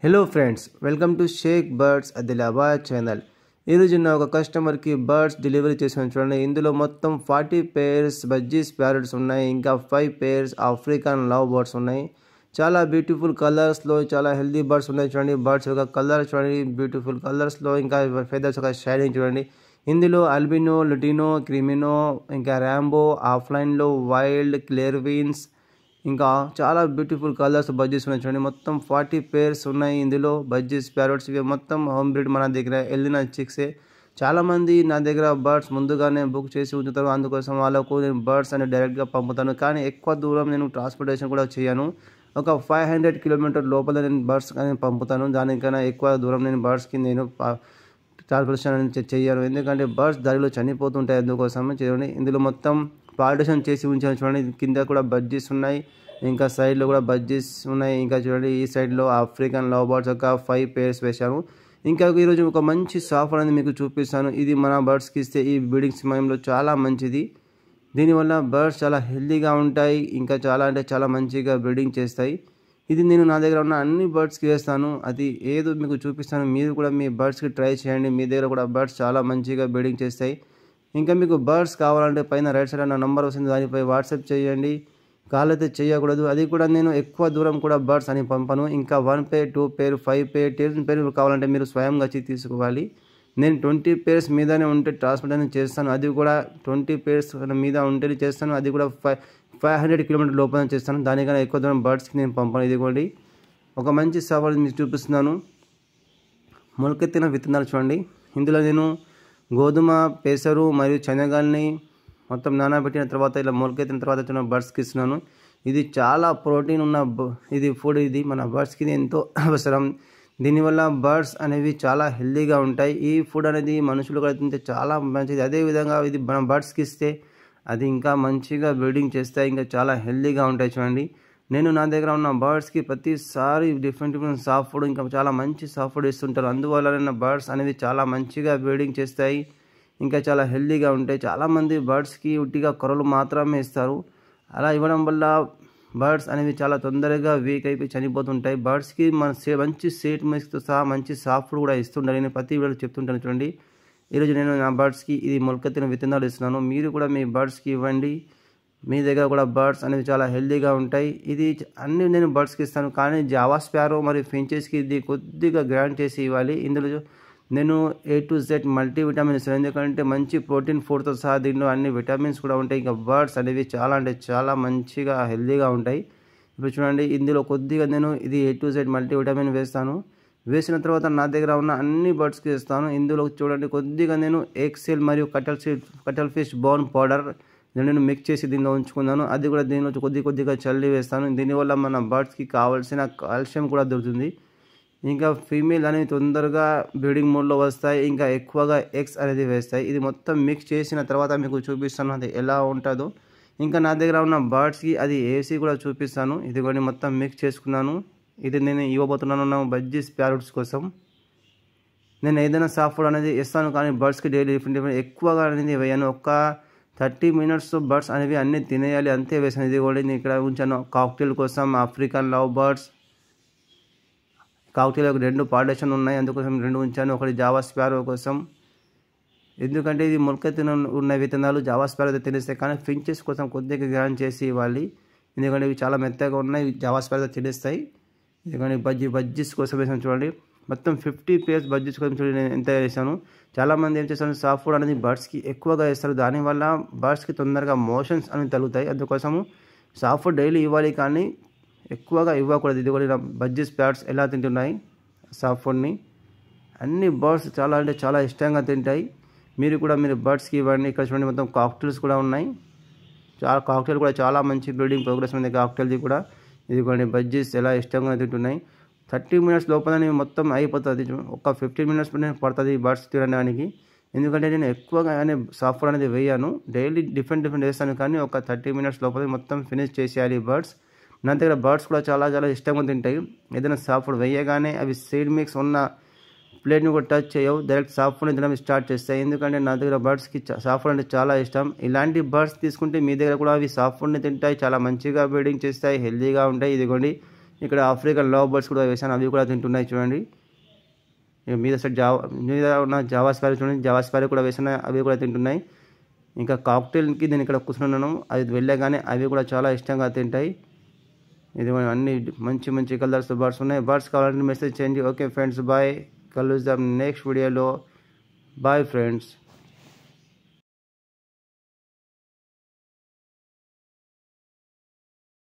Hello friends, welcome to Shaik birds Adilabad channel. ఈరోజు నా ఒక కస్టమర్కి బర్డ్స్ డెలివరీ చేసాను. చూడండి, ఇందులో మొత్తం 40 పేర్స్ బజ్జీస్ ప్యారెట్స్ ఉన్నాయి. ఇంకా 5 పేర్స్ ఆఫ్రికన్ లవ్ బర్డ్స్ ఉన్నాయి. చాలా బ్యూటిఫుల్ కలర్స్లో చాలా హెల్దీ బర్డ్స్ ఉన్నాయి. చూడండి, బర్డ్స్ యొక్క కలర్ చూడండి, బ్యూటిఫుల్ కలర్స్లో. ఇంకా ఫెదర్స్ ఒక షైనింగ్ చూడండి. ఇందులో అల్బినో, లుటినో, క్రిమినో, ఇంకా ర్యాంబో, ఆఫ్లైన్లో వైల్డ్, క్లేర్విన్స్, ఇంకా చాలా బ్యూటిఫుల్ కలర్స్ బజ్జీస్ ఉన్నాయి. చూడండి, మొత్తం 40 పేర్స్ ఉన్నాయి. ఇందులో బజ్జీస్ ప్యారెట్స్ ఇవి మొత్తం హోమ్ బ్రీడ్ మన దగ్గర వెళ్ళిన చిక్సే. చాలామంది నా దగ్గర బర్డ్స్ ముందుగానే బుక్ చేసి ఉంచుతారు. అందుకోసం వాళ్ళకు నేను బర్డ్స్ అని డైరెక్ట్గా పంపుతాను. కానీ ఎక్కువ దూరం నేను ట్రాన్స్పోర్టేషన్ కూడా చేయను. ఒక 500 కిలోమీటర్ లోపల నేను బర్డ్స్ అని పంపుతాను. దానికన్నా ఎక్కువ దూరం నేను బర్డ్స్కి నేను ట్రాన్స్పోర్టేషన్ చేయను. ఎందుకంటే బర్డ్స్ దారిలో చనిపోతుంటాయి. అందుకోసం చూడండి, ఇందులో మొత్తం పార్టిషన్ చేసి ఉంచాను. చూడండి, కింద కూడా బజ్జీస్ ఉన్నాయి, ఇంకా సైడ్లో కూడా బజ్జీస్ ఉన్నాయి. ఇంకా చూడండి, ఈ సైడ్లో ఆఫ్రికన్ లవ్ బర్డ్స్ ఒక 5 పేర్స్ వేశాను. ఇంకా ఈరోజు ఒక మంచి సాఫ్ట్ అనేది మీకు చూపిస్తాను. ఇది మన బర్డ్స్కి ఇస్తే ఈ బ్రీడింగ్ సమయంలో చాలా మంచిది. దీనివల్ల బర్డ్స్ చాలా హెల్తీగా ఉంటాయి. ఇంకా చాలా అంటే చాలా మంచిగా బ్రీడింగ్ చేస్తాయి. ఇది నేను నా దగ్గర ఉన్న అన్ని బర్డ్స్కి వేస్తాను. అది ఏదో మీకు చూపిస్తాను. మీరు కూడా మీ బర్డ్స్కి ట్రై చేయండి. మీ దగ్గర కూడా బర్డ్స్ చాలా మంచిగా బ్రీడింగ్ చేస్తాయి. ఇంకా మీకు బర్డ్స్ కావాలంటే పైన రైట్ సైడ్ నా నెంబర్ వస్తుంది, దానిపై వాట్సాప్ చేయండి. కాల్ అయితే చేయకూడదు. అది కూడా నేను ఎక్కువ దూరం కూడా బర్డ్స్ అని పంపను. ఇంకా 1 పేర్, 2 పేర్, 5 పేర్, 10 పేర్ కావాలంటే మీరు స్వయంగా వచ్చి తీసుకోవాలి. నేను 20 పేర్స్ మీదనే ఉంటే ట్రాన్స్పోర్టేషన్ చేస్తాను. అది కూడా 20 పేర్స్ మీద ఉంటేనే చేస్తాను. అది కూడా 500 కిలోమీటర్ లోపల చేస్తాను. దానికన్నా ఎక్కువ దూరం బర్డ్స్కి నేను పంపను. ఇదిగోండి, ఒక మంచి సవాల్ మీకు చూపిస్తున్నాను. మొలకెత్తిన విత్తనాలు చూడండి. ఇందులో నేను గోధుమ, పెసరు మరియు శనగల్ని మొత్తం నానబెట్టిన తర్వాత ఇలా మొలకెత్తిన తర్వాత బర్డ్స్కి ఇస్తున్నాను. ఇది చాలా ప్రోటీన్ ఉన్న ఇది ఫుడ్. ఇది మన బర్డ్స్కి ఎంతో అవసరం. దీనివల్ల బర్డ్స్ అనేవి చాలా హెల్తీగా ఉంటాయి. ఈ ఫుడ్ అనేది మనుషులు కూడా తింటే చాలా మంచిది. అదేవిధంగా ఇది మన బర్డ్స్కి ఇస్తే అది ఇంకా మంచిగా బ్రీడింగ్ చేస్తాయి, ఇంకా చాలా హెల్తీగా ఉంటాయి. చూడండి, నేను నా దగ్గర ఉన్న బర్డ్స్కి ప్రతిసారి డిఫరెంట్ సాఫ్ట్ ఫుడ్, ఇంకా చాలా మంచి సాఫ్ట్ ఫుడ్ ఇస్తుంటారు. అందువల్ల బర్డ్స్ అనేవి చాలా మంచిగా బ్రీడింగ్ చేస్తాయి, ఇంకా చాలా హెల్తీగా ఉంటాయి. చాలామంది బర్డ్స్కి ఉట్టిగా కొరలు మాత్రమే ఇస్తారు. అలా ఇవ్వడం వల్ల బర్డ్స్ అనేవి చాలా తొందరగా వీక్ అయిపోయి చనిపోతుంటాయి. బర్డ్స్కి మంచి సీట్ మిక్స్తో సహా మంచి సాఫ్ట్ ఫుడ్ కూడా ఇస్తుంటారు. నేను ప్రతి వీడియోలో చెప్తుంటాను. చూడండి, ఈరోజు నేను నా బర్డ్స్కి ఇది మొలకెత్తిన విత్తనాలు ఇస్తున్నాను. మీరు కూడా మీ బర్డ్స్కి ఇవ్వండి. మీ దగ్గర కూడా బర్డ్స్ అనేవి చాలా హెల్తీగా ఉంటాయి. ఇది అన్నీ నేను బర్డ్స్కి ఇస్తాను. కానీ జావా స్పారో మరియు ఫించెస్కి ఇది కొద్దిగా గ్రాండ్ చేసి ఇవ్వాలి. ఇందులో నేను A to Z మల్టీవిటమిన్ ఇస్తాను. ఎందుకంటే మంచి ప్రోటీన్ ఫుడ్తో సహా దీనిలో అన్ని విటమిన్స్ కూడా ఉంటాయి. ఇంకా బర్డ్స్ అనేవి చాలా అంటే చాలా మంచిగా హెల్తీగా ఉంటాయి. ఇప్పుడు చూడండి, ఇందులో కొద్దిగా నేను ఇది A to Z మల్టీవిటమిన్ వేస్తాను. వేసిన తర్వాత నా దగ్గర ఉన్న అన్ని బర్డ్స్కి ఇస్తాను. ఇందులో చూడండి, కొద్దిగా నేను ఎక్సెల్ మరియు కటల్ ఫిష్ బోన్ పౌడర్ నేను మిక్స్ చేసి దీనిలో ఉంచుకున్నాను. అది కూడా దీనిలో కొద్దిగా చల్లి వేస్తాను. దీనివల్ల మన బర్డ్స్కి కావాల్సిన కాల్షియం కూడా దొరుకుతుంది. ఇంకా ఫీమేల్ అనేవి తొందరగా బ్రీడింగ్ మోడ్లో వస్తాయి, ఇంకా ఎక్కువగా ఎగ్స్ అనేది వేస్తాయి. ఇది మొత్తం మిక్స్ చేసిన తర్వాత మీకు చూపిస్తాను అది ఎలా ఉంటుందో. ఇంకా నా దగ్గర ఉన్న బర్డ్స్కి అది వేసి కూడా చూపిస్తాను. ఇది కూడా మొత్తం మిక్స్ చేసుకున్నాను. ఇది నేను ఇవ్వబోతున్నాను బజ్జీస్ ప్యారెట్స్ కోసం. నేను ఏదైనా సాఫ్ట్ ఫుడ్ అనేది ఇస్తాను, కానీ బర్డ్స్కి డైలీ డిఫరెంట్ ఎక్కువగా అనేది వేయను. ఒక 30 మినిట్స్ బర్డ్స్ అనేవి అన్నీ తినేయాలి, అంతే వేసాను. ఇది కూడా నేను ఇక్కడ ఉంచాను కాక్టైల్ కోసం. African love birds cocktail 2 partition ఉన్నాయి, అందుకోసం 2 ఉంచాను. ఒకటి జావా స్పారో కోసం, ఎందుకంటే ఇది మొలకెత్తిన ఉన్న విత్తనాలు జావా స్పారో తినేస్తాయి. కానీ ఫించెస్ కోసం కొద్దిగా గ్రాండ్ చేసి ఇవ్వాలి, ఎందుకంటే ఇవి చాలా మెత్తగా ఉన్నాయి, జావా స్పారో తినేస్తాయి. ఎందుకంటే బజ్జీస్ కోసం వేసాను. చూడండి, మొత్తం 50 పేర్స్ బజ్జీస్ కోసం చూడండి నేను ఎంత వేసాను. చాలామంది ఏం చేస్తారు, సాఫ్ట్ ఫుడ్ అనేది బర్డ్స్కి ఎక్కువగా వేస్తారు. దానివల్ల బర్డ్స్కి తొందరగా మోషన్స్ అనేవి తగ్గుతాయి. అందుకోసము సాఫ్ట్ ఫుడ్ డైలీ ఇవ్వాలి, కానీ ఎక్కువగా ఇవ్వకూడదు. ఇది కూడా బజ్జీస్ ప్యారెట్స్ ఎలా తింటున్నాయి సాఫ్ట్ ఫుడ్ని. అన్ని బర్డ్స్ చాలా అంటే చాలా ఇష్టంగా తింటాయి. మీరు కూడా మీరు బర్డ్స్కి ఇవ్వండి. ఇక్కడ చూడండి, మొత్తం కాక్టైల్స్ కూడా ఉన్నాయి. కాక్టైల్ కూడా చాలా మంచి బ్రీడింగ్ ప్రోగ్రెస్ ఉంది కాక్టైల్ది కూడా. ఇదిగోండి, బజ్జీస్ ఎలా ఇష్టంగా తింటున్నాయి. 30 మినిట్స్ లోపల మొత్తం అయిపోతుంది. ఒక 15 మినిట్స్ పడుతుంది బర్డ్స్ తినడానికి. ఎందుకంటే నేను ఎక్కువగా సాఫ్ట్ ఫుడ్ అనేది వేయను, డైలీ డిఫరెంట్ వేస్తాను. కానీ ఒక 30 మినిట్స్ లోపల మొత్తం ఫినిష్ చేసేయాలి బర్డ్స్. నా దగ్గర బర్డ్స్ కూడా చాలా ఇష్టంగా తింటాయి. ఏదైనా సాఫ్ట్ ఫుడ్ వేయగానే అవి సీడ్ మిక్స్ ఉన్న ప్లేట్ని కూడా టచ్ చేయవు, డైరెక్ట్ సాఫ్ట్ ఫుడ్ తినడం స్టార్ట్ చేస్తాయి. ఎందుకంటే నా దగ్గర బర్డ్స్కి సాఫ్ట్ ఫుడ్ అంటే చాలా ఇష్టం. ఇలాంటి బర్డ్స్ తీసుకుంటే మీ దగ్గర కూడా అవి సాఫ్ట్ ఫుడ్ని తింటాయి, చాలా మంచిగా బ్రీడింగ్ చేస్తాయి, హెల్తీగా ఉంటాయి. ఇదిగోండి, ఇక్కడ ఆఫ్రికన్ లవ్ బర్డ్స్ కూడా వేసాను, అవి కూడా తింటున్నాయి చూడండి. ఇక మీద సైడ్ మీద ఉన్న జావా స్పారో చూడండి, జావా స్పారో కూడా వేసాను, అవి కూడా తింటున్నాయి. ఇంకా కాక్టైల్కి నేను ఇక్కడ కూర్చున్నాను, అది వెళ్ళగానే అవి కూడా చాలా ఇష్టంగా తింటాయి. ఇది అన్ని మంచి మంచి కలర్స్ బర్డ్స్ ఉన్నాయి. బర్డ్స్ కావాలంటే మెసేజ్ చేయండి. ఓకే ఫ్రెండ్స్, బాయ్, కలుద్దాం నెక్స్ట్ వీడియోలో. Bye friends.